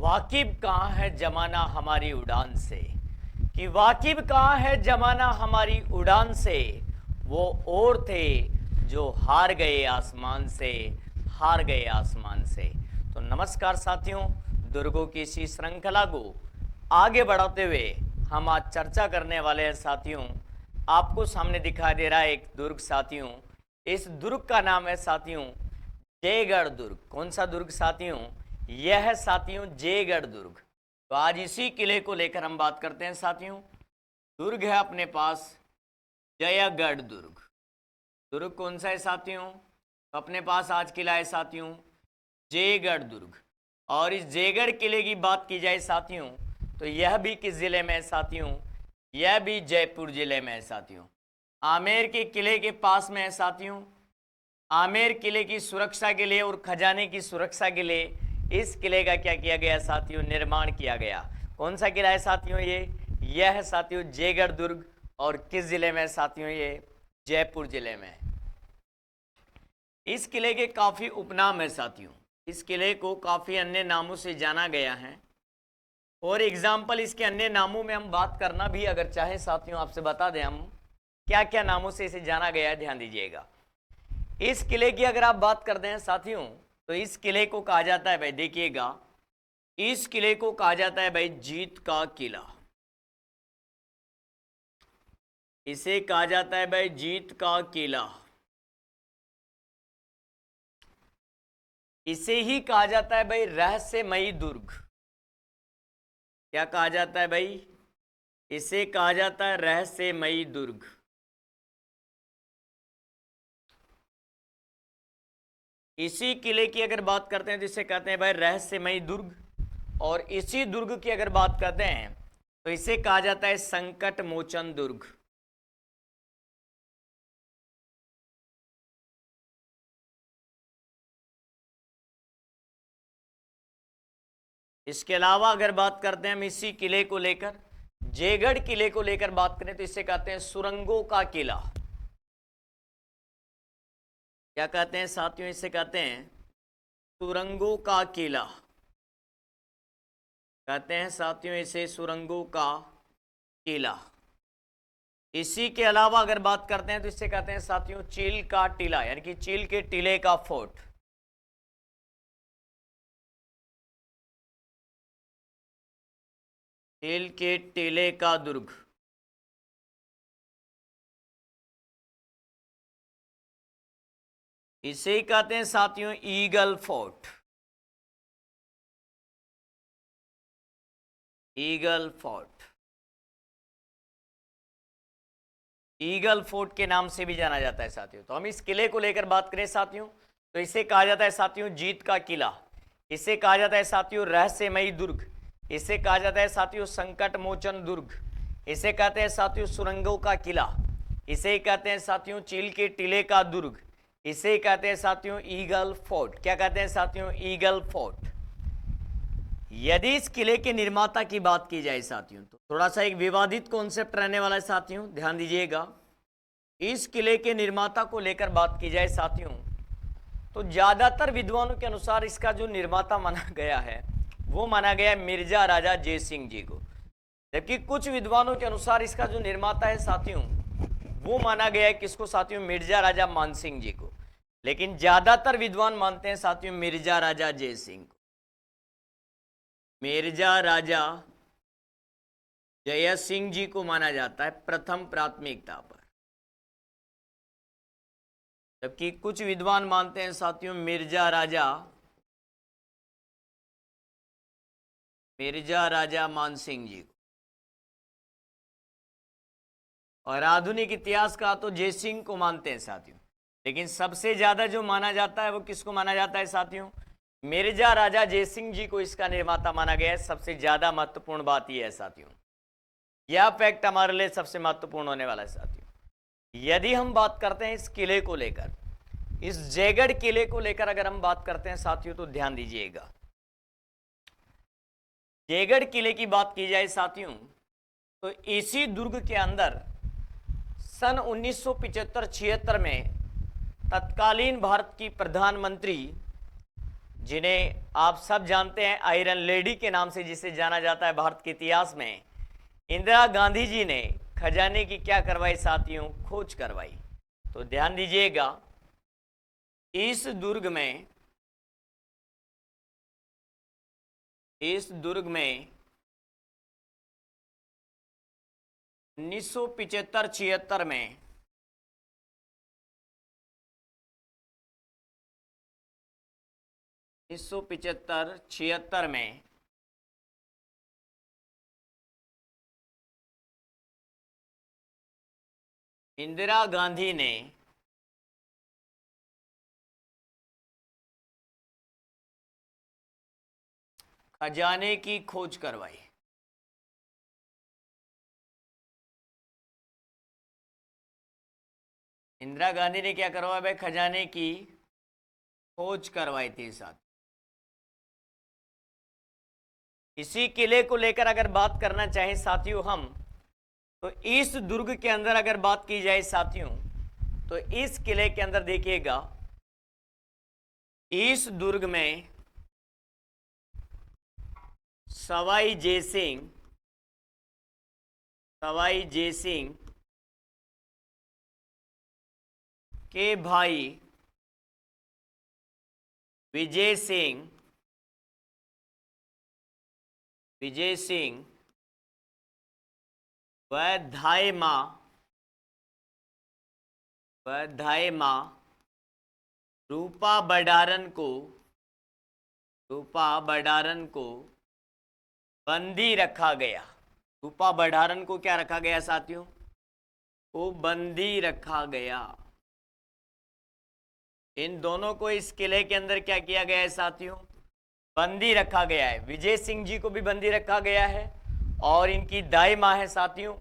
वाकिब कहाँ है जमाना हमारी उड़ान से, कि वाकिब कहाँ है जमाना हमारी उड़ान से। वो और थे जो हार गए आसमान से, हार गए आसमान से। तो नमस्कार साथियों, दुर्गों की इसी श्रृंखला को आगे बढ़ाते हुए हम आज चर्चा करने वाले हैं साथियों। आपको सामने दिखाई दे रहा है एक दुर्ग साथियों। इस दुर्ग का नाम है साथियों जयगढ़ दुर्ग। कौन सा दुर्ग साथियों? यह है साथियों जयगढ़ दुर्ग। तो आज इसी किले को लेकर हम बात करते हैं साथियों। दुर्ग है अपने पास जयगढ़ दुर्ग। दुर्ग कौन सा है साथियों? तो अपने पास आज किला है साथियों जयगढ़ दुर्ग। और इस जयगढ़ किले की बात की जाए साथियों तो यह भी किस जिले में है साथियों? यह भी जयपुर जिले में है साथियों। आमेर के किले के पास में है साथियों। आमेर किले की सुरक्षा के लिए और खजाने की सुरक्षा के लिए इस किले का क्या किया गया साथियों? निर्माण किया गया। कौन सा किला है साथियों? यह है साथियों जयगढ़ दुर्ग। और किस जिले में है साथियों? ये जयपुर जिले में। इस किले के काफी उपनाम है साथियों। इस किले को काफी अन्य नामों से जाना गया है। और एग्जाम्पल इसके अन्य नामों में हम बात करना भी अगर चाहे साथियों, आपसे बता दें हम क्या क्या नामों से इसे जाना गया है, ध्यान दीजिएगा। इस किले की अगर आप बात करते हैं साथियों तो इस किले को कहा जाता है भाई, देखिएगा, इस किले को कहा जाता है भाई जीत का किला। इसे कहा जाता है भाई जीत का किला। इसे ही कहा जाता है भाई रहस्यमयी दुर्ग। क्या कहा जाता है भाई? इसे कहा जाता है रहस्यमयी दुर्ग। इसी किले की अगर बात करते हैं तो इसे कहते हैं भाई रहस्यमयी दुर्ग। और इसी दुर्ग की अगर बात करते हैं तो इसे कहा जाता है संकट मोचन दुर्ग। इसके अलावा अगर बात करते हैं हम इसी किले को लेकर, जयगढ़ किले को लेकर बात करें तो इसे कहते हैं सुरंगों का किला। क्या कहते हैं साथियों? इसे कहते हैं सुरंगों का किला। कहते हैं साथियों इसे सुरंगों का किला। इसी के अलावा अगर बात करते हैं तो इसे कहते हैं साथियों चील का टीला, यानी कि चील के टीले का फोर्ट। चील के टीले का दुर्ग। इसे ही कहते हैं साथियों eagle fort. Eagle fort. Eagle fort के नाम से भी जाना जाता है साथियों। तो हम इस किले को लेकर बात करें साथियों तो इसे कहा जाता है साथियों जीत का किला। इसे कहा जाता है साथियों रहस्यमयी दुर्ग। इसे कहा जाता है साथियों संकट मोचन दुर्ग। इसे कहते हैं साथियों सुरंगों का किला। इसे कहते हैं साथियों चील के टीले का दुर्ग। इसे कहते हैं साथियों ईगल फोर्ट। क्या कहते हैं साथियों? Eagle fort. यदि इस किले के निर्माता की बात की जाए साथियों तो थोड़ा सा एक विवादित कॉन्सेप्ट रहने वाला है साथियों, ध्यान दीजिएगा। इस किले के निर्माता को लेकर बात की जाए साथियों तो ज्यादातर विद्वानों के अनुसार इसका जो निर्माता माना गया है वो माना गया है मिर्जा राजा जय सिंह जी को। जबकि कुछ विद्वानों के अनुसार इसका जो निर्माता है साथियों वो माना गया है किसको साथियों? मिर्जा राजा मानसिंह जी को। लेकिन ज्यादातर विद्वान मानते हैं साथियों मिर्जा राजा जय सिंह को। मिर्जा राजा जय सिंह जी को माना जाता है प्रथम प्राथमिकता पर। जबकि कुछ विद्वान मानते हैं साथियों मिर्जा राजा मानसिंह जी को। और आधुनिक इतिहास का तो जय सिंह को मानते हैं साथियों। लेकिन सबसे ज्यादा जो माना जाता है वो किसको माना जाता है साथियों? मिर्जा राजा जय सिंह जी को इसका निर्माता माना गया है। सबसे ज्यादा महत्वपूर्ण बात यह है साथियों, यह फैक्ट हमारे लिए सबसे महत्वपूर्ण होने वाला है साथियों। यदि हम बात करते हैं इस किले को लेकर, इस जयगढ़ किले को लेकर अगर हम बात करते हैं साथियों तो ध्यान दीजिएगा। जयगढ़ किले की बात की जाए साथियों तो इसी दुर्ग के अंदर सन 1975-76 में तत्कालीन भारत की प्रधानमंत्री जिन्हें आप सब जानते हैं आयरन लेडी के नाम से जिसे जाना जाता है भारत के इतिहास में, इंदिरा गांधी जी ने खजाने की क्या करवाई साथियों? खोज करवाई। तो ध्यान दीजिएगा, इस दुर्ग में 1975-76 में इंदिरा गांधी ने खजाने की खोज करवाई। इंदिरा गांधी ने क्या करवाया भाई? खजाने की खोज करवाई थी साथ। इसी किले को लेकर अगर बात करना चाहें साथियों हम, तो इस दुर्ग के अंदर अगर बात की जाए साथियों, तो इस किले के अंदर देखिएगा, इस दुर्ग में सवाई जयसिंह के भाई विजय सिंह व धाई मां रूपा बडारन को बंदी रखा गया। रूपा बडारन को क्या रखा गया साथियों? को बंदी रखा गया। इन दोनों को इस किले के अंदर क्या किया गया है साथियों? बंदी रखा गया है। विजय सिंह जी को भी बंदी रखा गया है और इनकी दाई मां है साथियों,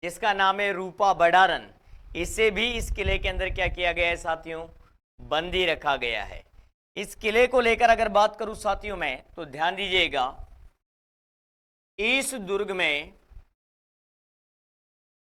जिसका नाम है रूपा बडारन, इसे भी इस किले के अंदर क्या किया गया है साथियों? बंदी रखा गया है। इस किले को लेकर अगर बात करूं साथियों मैं, तो ध्यान दीजिएगा, इस दुर्ग में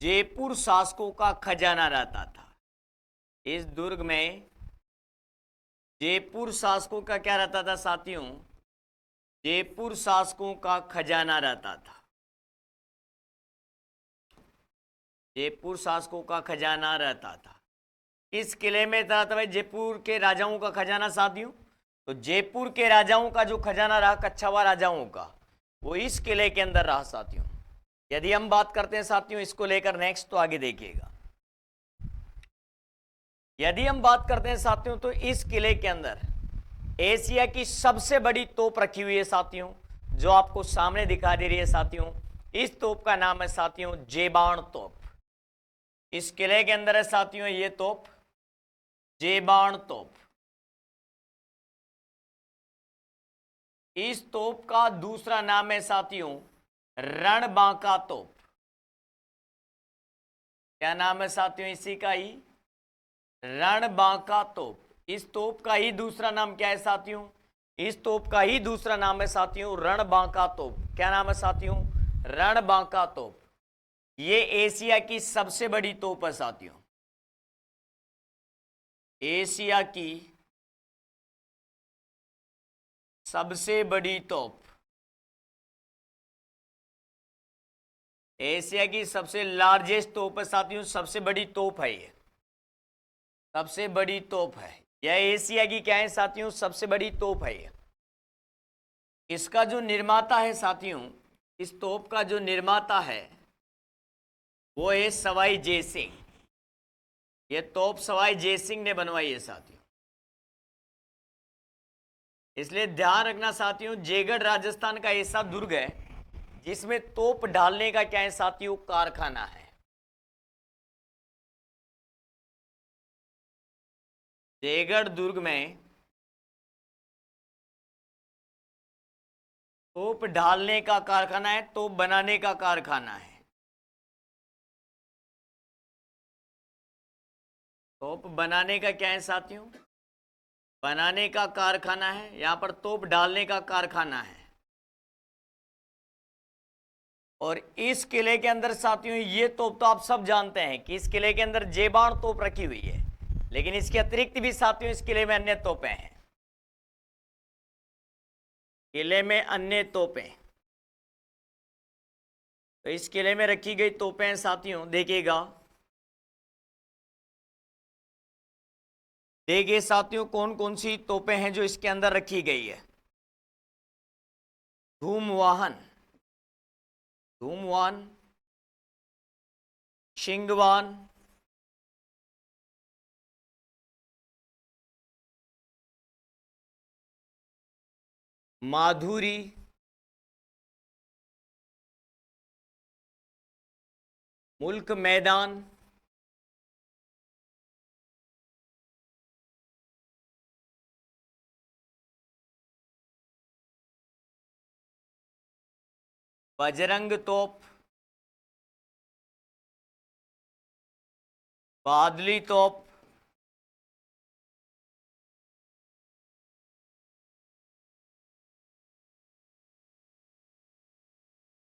जयपुर शासकों का खजाना रहता था। इस दुर्ग में जयपुर शासकों का क्या रहता था साथियों? जयपुर शासकों का खजाना रहता था। जयपुर शासकों का खजाना रहता था। इस किले में था भाई जयपुर के राजाओं का खजाना साथियों। तो जयपुर के राजाओं का जो खजाना रहा, कच्छावा राजाओं का, वो इस किले के अंदर रहा साथियों। यदि हम बात करते हैं साथियों इसको लेकर नेक्स्ट, तो आगे देखिएगा, यदि हम बात करते हैं साथियों, तो इस किले के अंदर एशिया की सबसे बड़ी तोप रखी हुई है साथियों, जो आपको सामने दिखा दे रही है साथियों। इस तोप का नाम है साथियों जेबाण तोप। इस किले के अंदर है साथियों ये तोप, जेबाण तोप। इस तोप का दूसरा नाम है साथियों रणबांका तोप। क्या नाम है साथियों इसी का ही? रणबांका तोप। इस तोप का ही दूसरा नाम क्या है साथियों? इस तोप का ही दूसरा नाम है साथियों रणबांका तोप। क्या नाम है साथियों? रणबांका तोप। ये एशिया की सबसे बड़ी तोप है साथियों। एशिया की सबसे बड़ी तोप, एशिया की सबसे लार्जेस्ट तोप है साथियों, सबसे बड़ी तोप है ये, सबसे बड़ी तोप है यह। एशिया की क्या है साथियों? सबसे बड़ी तोप है ये। इसका जो निर्माता है साथियों, इस तोप का जो निर्माता है वो है सवाई जयसिंह। ये तोप सवाई जयसिंह ने बनवाई है साथियों। इसलिए ध्यान रखना साथियों, जयगढ़ राजस्थान का ऐसा दुर्ग है जिसमें तोप डालने का क्या है साथियों? कारखाना है। जयगढ़ दुर्ग में तोप डालने का कारखाना है, तोप बनाने का कारखाना है। तोप बनाने का क्या है साथियों? बनाने का कारखाना है। यहां पर तोप डालने का कारखाना है। और इस किले के अंदर साथियों ये तोप तो आप सब जानते हैं कि इस किले के अंदर जेबाण तोप रखी हुई है, लेकिन इसके अतिरिक्त भी साथियों इस किले में अन्य तोपें हैं। किले में अन्य तोपें। तो इस किले में रखी गई तोपें हैं साथियों, देखिएगा। देखिए साथियों कौन कौन सी तोपें हैं जो इसके अंदर रखी गई है। धूमवाहन, धूमवान, शिंगवान, माधुरी, मुल्क मैदान, बजरंग तोप, बादली तोप,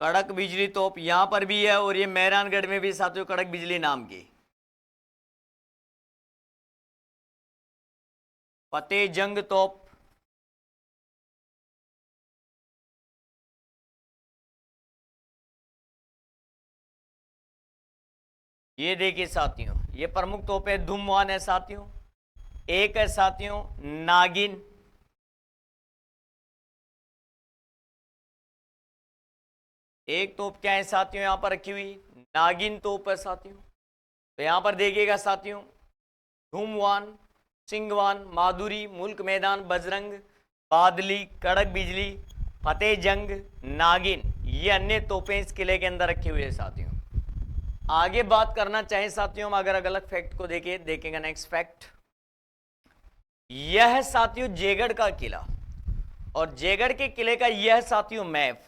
कड़क बिजली तोप यहां पर भी है, और ये मेहरानगढ़ में भी साथियों कड़क बिजली नाम की। फतेह जंग तोप, ये देखिए साथियों ये प्रमुख तोपें। धूमवान है साथियों, एक है साथियों नागिन, एक तोप क्या है साथियों यहां पर रखी हुई, नागिन तोप है साथियों। तो यहां पर देखिएगा साथियों धूमवान, सिंगवान, माधुरी, मुल्क मैदान, बजरंग, बादली, कड़क बिजली, फतेह जंग, नागिन, ये अन्य तोपें इस किले के अंदर रखी हुई है साथियों। आगे बात करना चाहें साथियों हम, अगर अलग फैक्ट को देखेंगे नेक्स्ट फैक्ट। यह साथियों जयगढ़ का किला, और जयगढ़ के किले का यह साथियों मैप,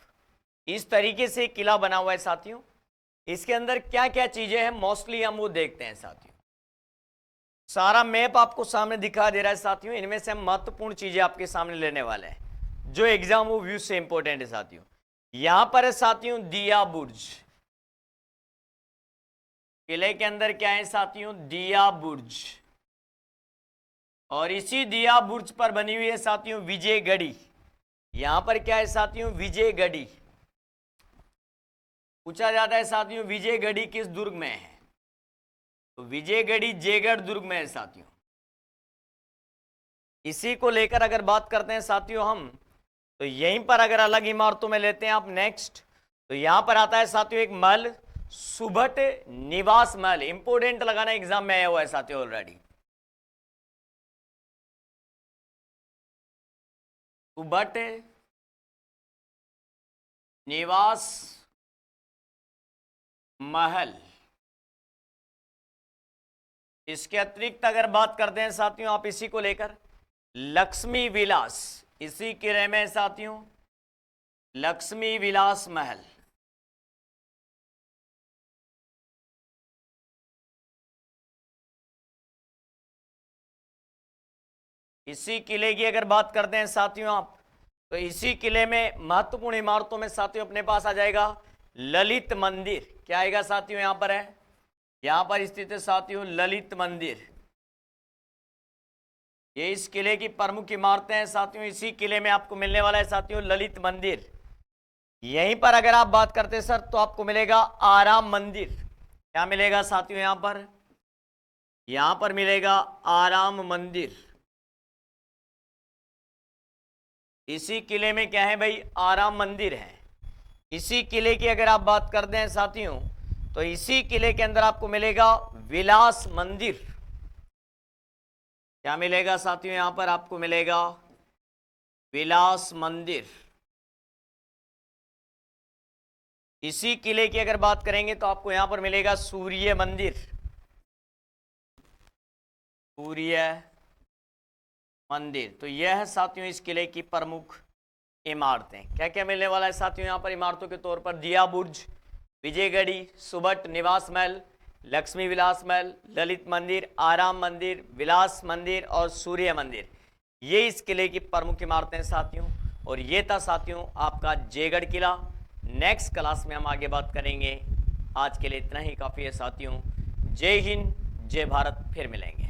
इस तरीके से किला बना हुआ है साथियों। इसके अंदर क्या क्या चीजें हैं मोस्टली हम वो देखते हैं साथियों। सारा मैप आपको सामने दिखा दे रहा है साथियों। इनमें से हम महत्वपूर्ण चीजें आपके सामने लेने वाले हैं जो एग्जाम वो व्यू से इंपॉर्टेंट है साथियों। यहां पर है साथियों दिया बुर्ज, किले के अंदर क्या है साथियों दिया बुर्ज, और इसी दिया बुर्ज पर बनी हुई है साथियों विजयगढ़ी। यहां पर क्या है साथियों विजयगढ़ी। पूछा जाता है साथियों विजयगढ़ी किस दुर्ग में है, तो विजयगढ़ी जयगढ़ दुर्ग में है साथियों। इसी को लेकर अगर बात करते हैं साथियों हम, तो यहीं पर अगर अलग इमारतों में लेते हैं आप नेक्स्ट, तो यहां पर आता है साथियों एक महल, सुभट निवास महल। इंपोर्टेंट लगाना एग्जाम में आया हुआ है साथियों ऑलरेडी। सुभट निवास महल। इसके अतिरिक्त अगर बात करते हैं साथियों आप इसी को लेकर लक्ष्मी विलास, इसी किले में साथियों लक्ष्मी विलास महल। इसी किले की अगर बात करते हैं साथियों आप, तो इसी किले में महत्वपूर्ण इमारतों में साथियों अपने पास आ जाएगा ललित मंदिर। क्या आएगा साथियों यहां पर है, यहां पर स्थित है साथियों ललित मंदिर। ये इस किले की प्रमुख इमारतें हैं साथियों। इसी किले में आपको मिलने वाला है साथियों ललित मंदिर। यहीं पर अगर आप बात करते हैं सर तो आपको मिलेगा आराम मंदिर। क्या मिलेगा साथियों यहां पर मिलेगा आराम मंदिर। इसी किले में क्या है भाई आराम मंदिर है। इसी किले की अगर आप बात करते हैं साथियों तो इसी किले के अंदर आपको मिलेगा विलास मंदिर। क्या मिलेगा साथियों यहां पर आपको मिलेगा विलास मंदिर। इसी किले की अगर बात करेंगे तो आपको यहां पर मिलेगा सूर्य मंदिर। सूर्य मंदिर। तो यह है साथियों इस किले की प्रमुख इमारतें। क्या क्या मिलने वाला है साथियों यहां पर इमारतों के तौर पर, दिया बुर्ज, विजयगढ़ी, सुभट निवास महल, लक्ष्मी विलास महल, ललित मंदिर, आराम मंदिर, विलास मंदिर और सूर्य मंदिर। ये इस किले की प्रमुख इमारतें साथियों। और ये था साथियों आपका जयगढ़ किला। नेक्स्ट क्लास में हम आगे बात करेंगे। आज के लिए इतना ही काफ़ी है साथियों। जय हिंद, जय भारत, फिर मिलेंगे।